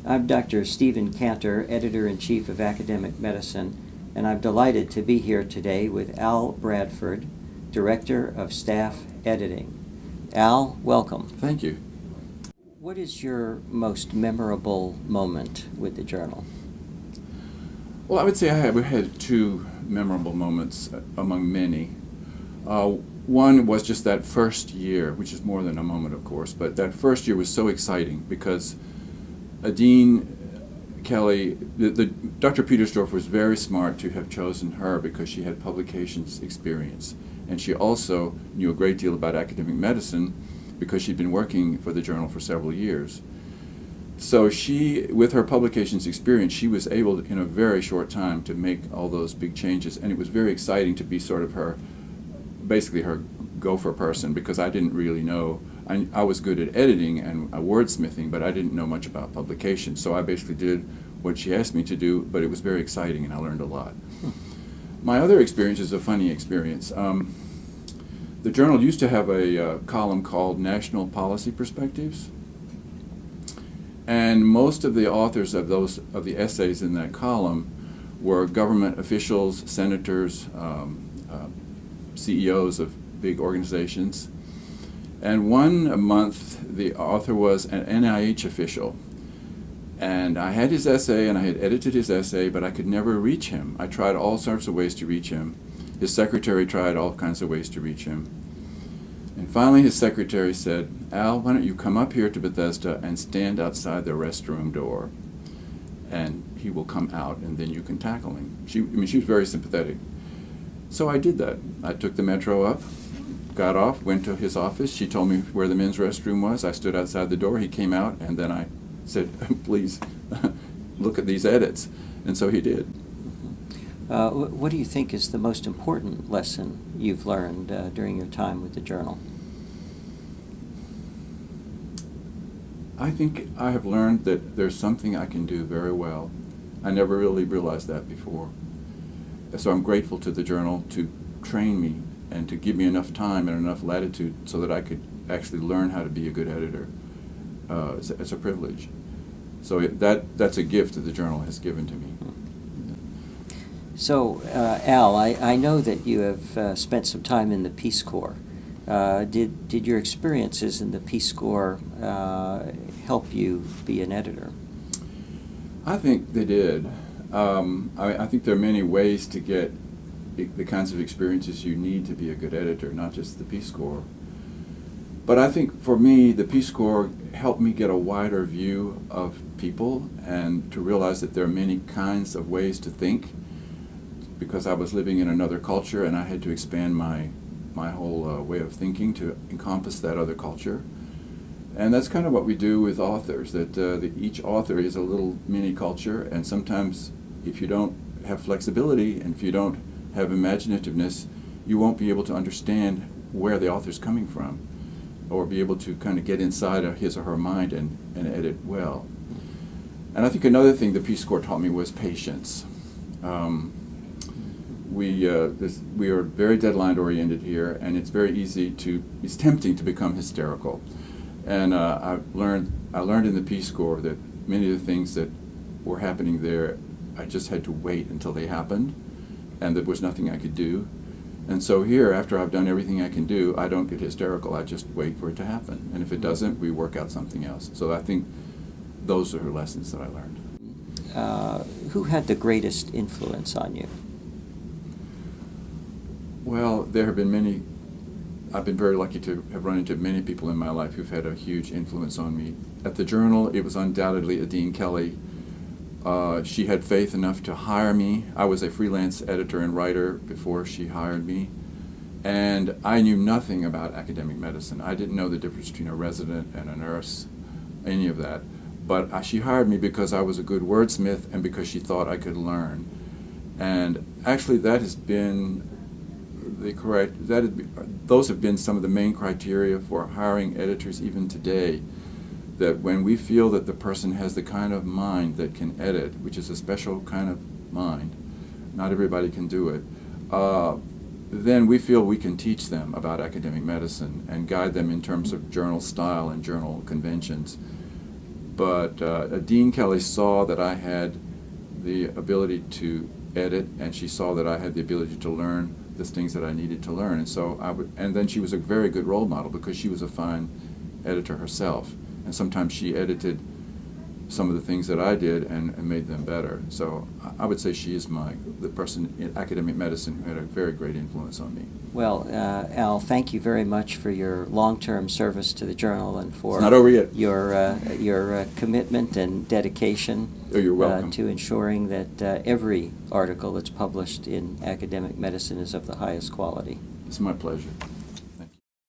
I'm Dr. Stephen Kanter, Editor-in-Chief of Academic Medicine, and I'm delighted to be here today with Al Bradford, Director of Staff Editing. Al, welcome. Thank you. What is your most memorable moment with the journal? Well, I would say I have had two memorable moments among many. One was just that first year, which is more than a moment, of course, but that first year was so exciting because Dean Kelly, Dr. Petersdorf was very smart to have chosen her because she had publications experience. And she also knew a great deal about academic medicine because she'd been working for the journal for several years. So she, with her publications experience, she was able to, in a very short time, to make all those big changes. And it was very exciting to be sort of her, basically her gopher person, because I didn't really know. I was good at editing and wordsmithing, but I didn't know much about publication. So I basically did what she asked me to do, but it was very exciting and I learned a lot. My other experience is a funny experience. The journal used to have a column called National Policy Perspectives. And most of the authors of the essays in that column were government officials, senators, CEOs of big organizations. And one month, the author was an NIH official. And I had his essay, and I had edited his essay, but I could never reach him. I tried all sorts of ways to reach him. His secretary tried all kinds of ways to reach him. And finally, his secretary said, "Al, why don't you come up here to Bethesda and stand outside the restroom door, and he will come out, and then you can tackle him." She was very sympathetic. So I did that. I took the metro up, got off, went to his office. She told me where the men's restroom was. I stood outside the door. He came out, and then I said, "Please look at these edits." And so he did. What do you think is the most important lesson you've learned during your time with the journal? I think I have learned that there's something I can do very well. I never really realized that before. So I'm grateful to the journal to train me and to give me enough time and enough latitude so that I could actually learn how to be a good editor. It's a privilege. So that's a gift that the journal has given to me. So, Al, I know that you have spent some time in the Peace Corps. Did your experiences in the Peace Corps help you be an editor? I think they did. I think there are many ways to get the kinds of experiences you need to be a good editor, not just the Peace Corps. But I think for me, the Peace Corps helped me get a wider view of people and to realize that there are many kinds of ways to think, because I was living in another culture and I had to expand my whole way of thinking to encompass that other culture. And that's kind of what we do with authors, that each author is a little mini culture, and sometimes if you don't have flexibility and if you don't have imaginativeness, you won't be able to understand where the author's coming from or be able to kind of get inside of his or her mind and edit well. And I think another thing the Peace Corps taught me was patience. We are very deadline oriented here, and it's very it's tempting to become hysterical. And I learned in the Peace Corps that many of the things that were happening there, I just had to wait until they happened, and there was nothing I could do. And so here, after I've done everything I can do, I don't get hysterical. I just wait for it to happen. And if it doesn't, we work out something else. So I think those are lessons that I learned. Who had the greatest influence on you? Well, there have been many. I've been very lucky to have run into many people in my life who've had a huge influence on me. At the journal, it was undoubtedly Dean Kelly. She had faith enough to hire me. I was a freelance editor and writer before she hired me. And I knew nothing about academic medicine. I didn't know the difference between a resident and a nurse, any of that. But she hired me because I was a good wordsmith and because she thought I could learn. And actually that has been those have been some of the main criteria for hiring editors even today, that when we feel that the person has the kind of mind that can edit, which is a special kind of mind, not everybody can do it, then we feel we can teach them about academic medicine and guide them in terms of journal style and journal conventions. But Dean Kelly saw that I had the ability to edit, and she saw that I had the ability to learn the things that I needed to learn. And so and then she was a very good role model because she was a fine editor herself. And sometimes she edited some of the things that I did and made them better. So I would say she is the person in academic medicine who had a very great influence on me. Well, Al, thank you very much for your long-term service to the journal and for It's not over yet. your commitment and dedication Oh, you're welcome. to ensuring that every article that's published in academic medicine is of the highest quality. It's my pleasure.